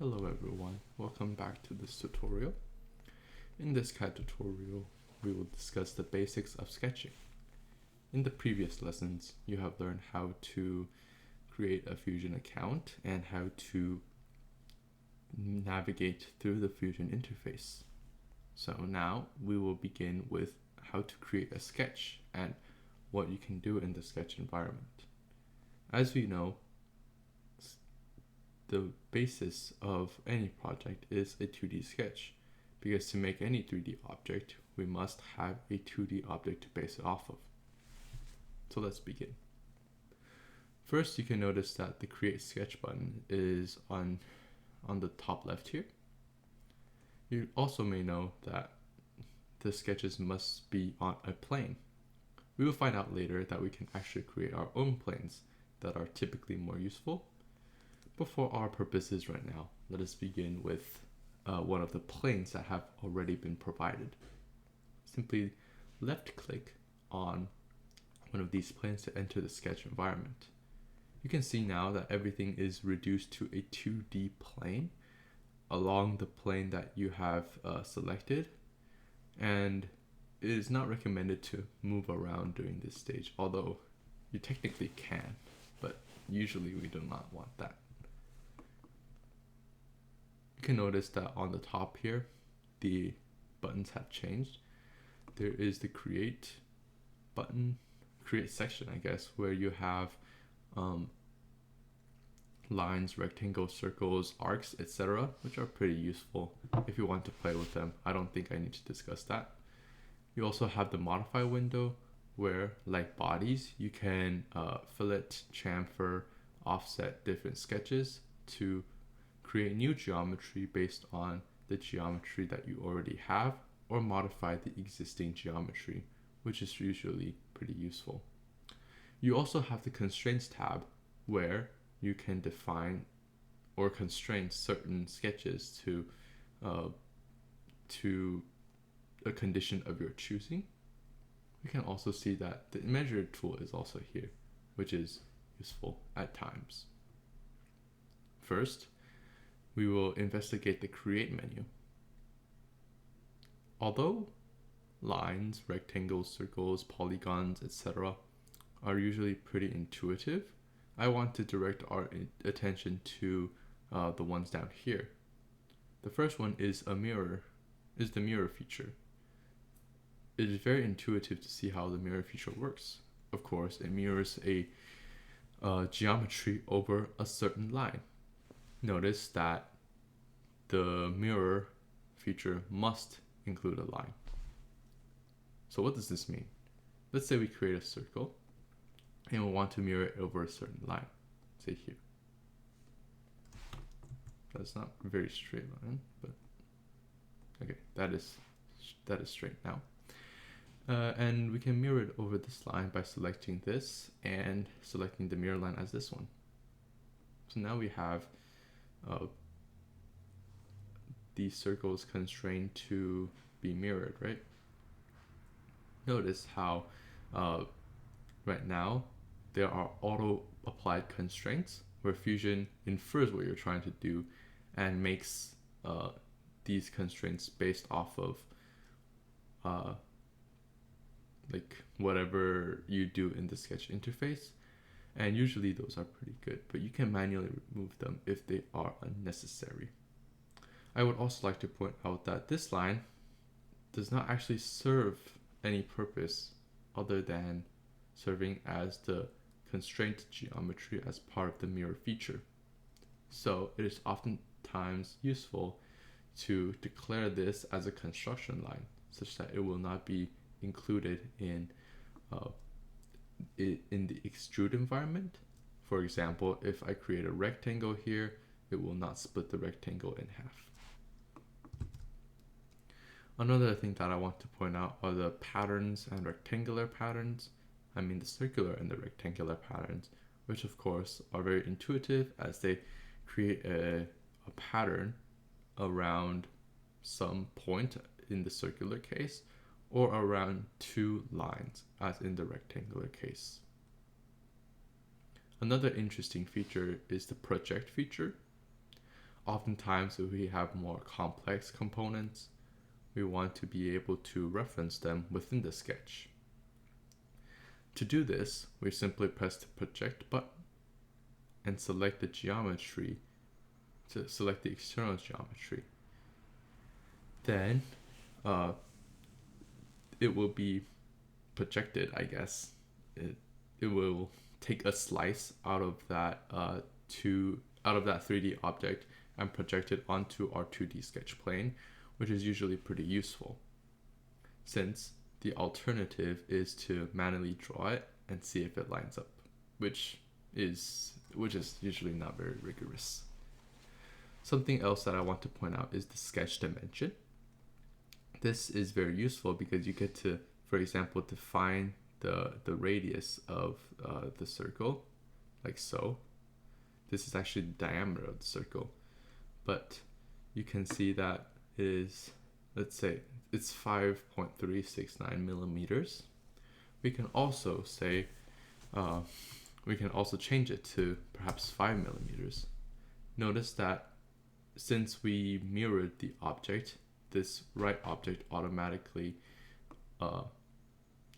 Hello everyone, welcome back to this tutorial. In this CAD tutorial, we will discuss the basics of sketching. In the previous lessons, you have learned how to create a Fusion account and how to navigate through the Fusion interface. So now we will begin with how to create a sketch and what you can do in the sketch environment. As we know, the basis of any project is a 2D sketch, because to make any 3D object, we must have a 2D object to base it off of. So let's begin. First, you can notice that the Create Sketch button is on the top left here. You also may know that the sketches must be on a plane. We will find out later that we can actually create our own planes that are typically more useful. But for our purposes right now, let us begin with one of the planes that have already been provided. Simply left click on one of these planes to enter the sketch environment. You can see now that everything is reduced to a 2D plane along the plane that you have selected, and it is not recommended to move around during this stage, although you technically can, but usually we do not want that. You can notice that on the top here, the buttons have changed. There is the create button, create section, I guess, where you have lines, rectangles, circles, arcs, etc., which are pretty useful if you want to play with them. I don't think I need to discuss that. You also have the modify window where, like bodies, you can fillet, chamfer, offset different sketches to create new geometry based on the geometry that you already have, or modify the existing geometry, which is usually pretty useful. You also have the Constraints tab where you can define or constrain certain sketches to a condition of your choosing. You can also see that the Measure tool is also here, which is useful at times. First, we will investigate the Create menu. Although lines, rectangles, circles, polygons, etc. are usually pretty intuitive, I want to direct our attention to the ones down here. The first one is the mirror feature. It is very intuitive to see how the mirror feature works. Of course, it mirrors a geometry over a certain line. Notice that the mirror feature must include a line. So what does this mean? Let's say we create a circle and we want to mirror it over a certain line, say here. That's not a very straight line, but okay, that is straight now. And we can mirror it over this line by selecting this and selecting the mirror line as this one. So now we have these circles constrained to be mirrored, right? Notice how right now there are auto applied constraints where Fusion infers what you're trying to do and makes these constraints based off of like whatever you do in the sketch interface, and usually those are pretty good, but you can manually remove them if they are unnecessary. I would also like to point out that this line does not actually serve any purpose other than serving as the constraint geometry as part of the mirror feature. So it is oftentimes useful to declare this as a construction line such that it will not be included in the extrude environment. For example, if I create a rectangle here, it will not split the rectangle in half. Another thing that I want to point out are the patterns and rectangular patterns. I mean the circular and the rectangular patterns, which of course are very intuitive as they create a pattern around some point in the circular case, or around two lines as in the rectangular case. Another interesting feature is the project feature. Oftentimes, if we have more complex components, we want to be able to reference them within the sketch. To do this, we simply press the project button and select the geometry, to select the external geometry. Then it will be projected, I guess. It will take a slice out of that 3D object and project it onto our 2D sketch plane, which is usually pretty useful, since the alternative is to manually draw it and see if it lines up, which is usually not very rigorous. Something else that I want to point out is the sketch dimension. This is very useful because you get to, for example, define the radius of the circle, like so. This is actually the diameter of the circle, but you can see that it is, let's say, it's 5.369 millimeters. We can also say, we can also change it to perhaps 5 millimeters. Notice that since we mirrored the object, this right object automatically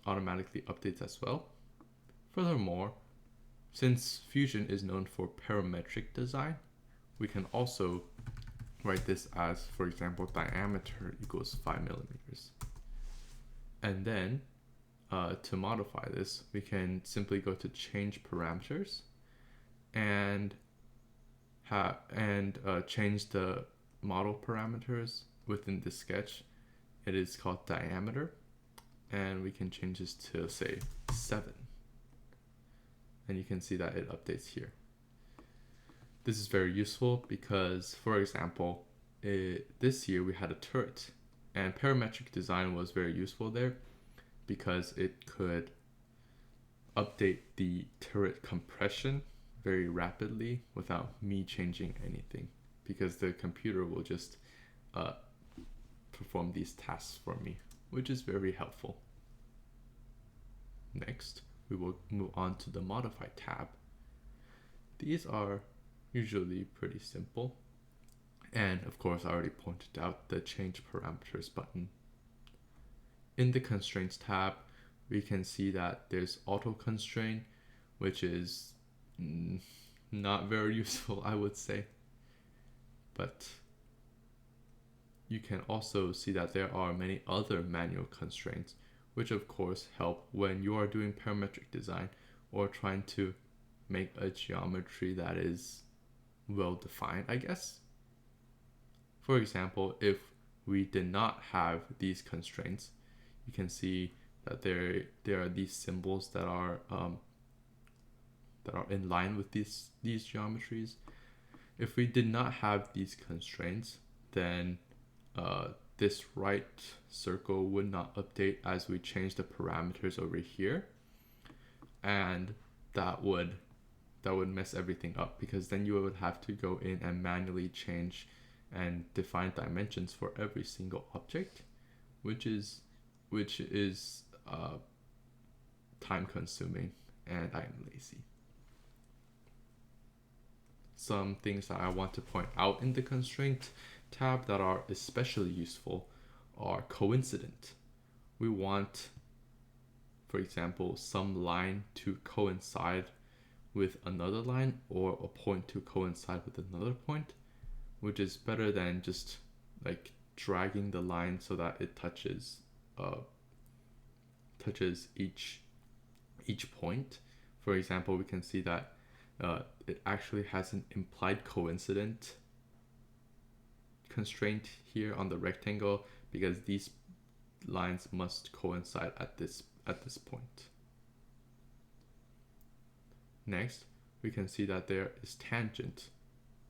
updates as well. Furthermore, since Fusion is known for parametric design, we can also write this as, for example, diameter equals 5 millimeters. And then to modify this, we can simply go to change parameters and change the model parameters within the sketch. It is called diameter, and we can change this to, say, 7. And you can see that it updates here. This is very useful because, for example, this year we had a turret, and parametric design was very useful there because it could update the turret compression very rapidly without me changing anything, because the computer will just perform these tasks for me, which is very helpful. Next, we will move on to the Modify tab. These are usually pretty simple, and of course I already pointed out the Change Parameters button. In the Constraints tab, we can see that there's Auto Constraint, which is not very useful, I would say. But you can also see that there are many other manual constraints, which of course help when you are doing parametric design or trying to make a geometry that is well defined, I guess. For example, if we did not have these constraints, you can see that there are these symbols that are in line with these geometries. If we did not have these constraints, then this right circle would not update as we change the parameters over here, and that would mess everything up, because then you would have to go in and manually change and define dimensions for every single object, which is time consuming, and I'm lazy. Some things that I want to point out in the Constraint tab that are especially useful are coincident. We want, for example, some line to coincide with another line, or a point to coincide with another point, which is better than just like dragging the line so that it touches each point. For example, we can see that it actually has an implied coincident constraint here on the rectangle, because these lines must coincide at this point. Next, we can see that there is tangent,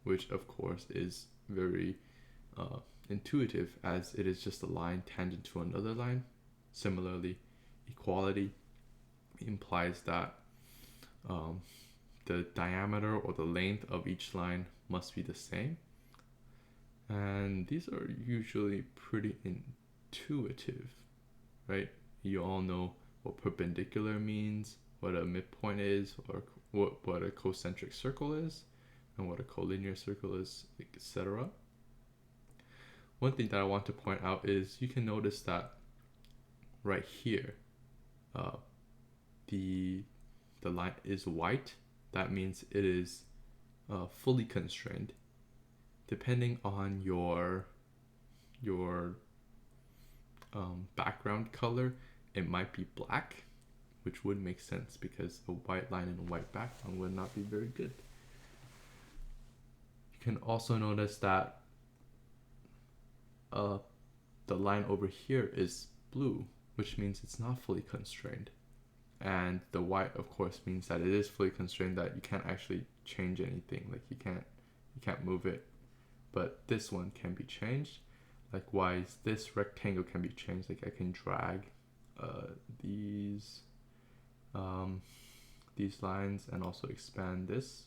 which of course is very intuitive, as it is just a line tangent to another line. Similarly, equality implies that the diameter or the length of each line must be the same. And these are usually pretty intuitive, right? You all know what perpendicular means, what a midpoint is, or what a concentric circle is. and what a collinear circle is, etc. One thing that I want to point out is you can notice that right here, the line is white. That means it is fully constrained. Depending on your background color, it might be black, which would make sense because a white line and a white background would not be very good. You can also notice that the line over here is blue, which means it's not fully constrained. And the white, of course, means that it is fully constrained, that you can't actually change anything. Like you can't move it. But this one can be changed. Likewise, this rectangle can be changed. Like I can drag these lines and also expand this.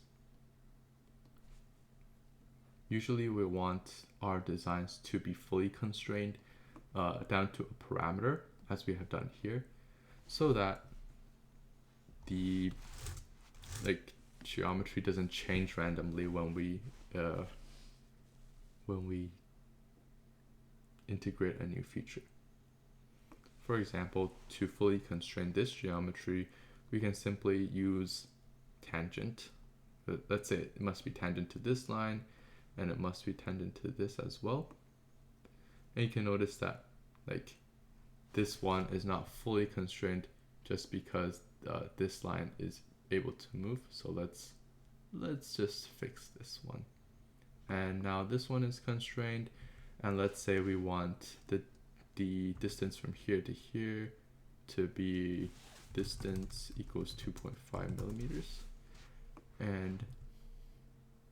Usually we want our designs to be fully constrained down to a parameter, as we have done here, so that the geometry doesn't change randomly when we integrate a new feature. For example, to fully constrain this geometry, we can simply use tangent. Let's say it must be tangent to this line, and it must be tangent to this as well. And you can notice that this one is not fully constrained just because this line is able to move. So let's just fix this one. And now this one is constrained, and let's say we want the distance from here to here to be distance equals 2.5 millimeters. And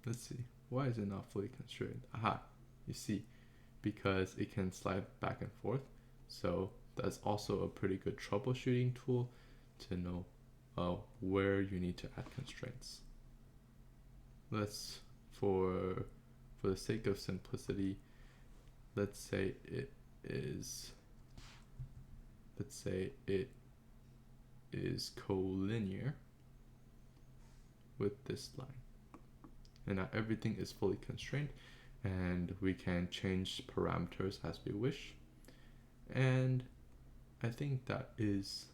let's see, why is it not fully constrained? Aha, you see, because it can slide back and forth. So that's also a pretty good troubleshooting tool to know where you need to add constraints. For the sake of simplicity, let's say it is collinear with this line. And now everything is fully constrained, and we can change parameters as we wish. And I think that is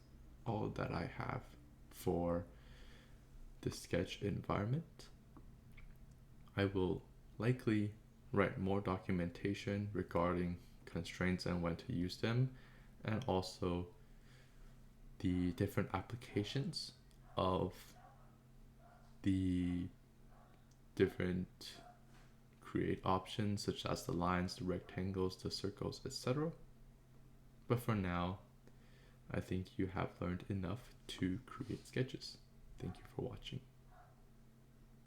all that I have for the sketch environment. I will likely write more documentation regarding constraints and when to use them, and also the different applications of the different create options, such as the lines, the rectangles, the circles, etc. But for now, I think you have learned enough to create sketches. Thank you for watching.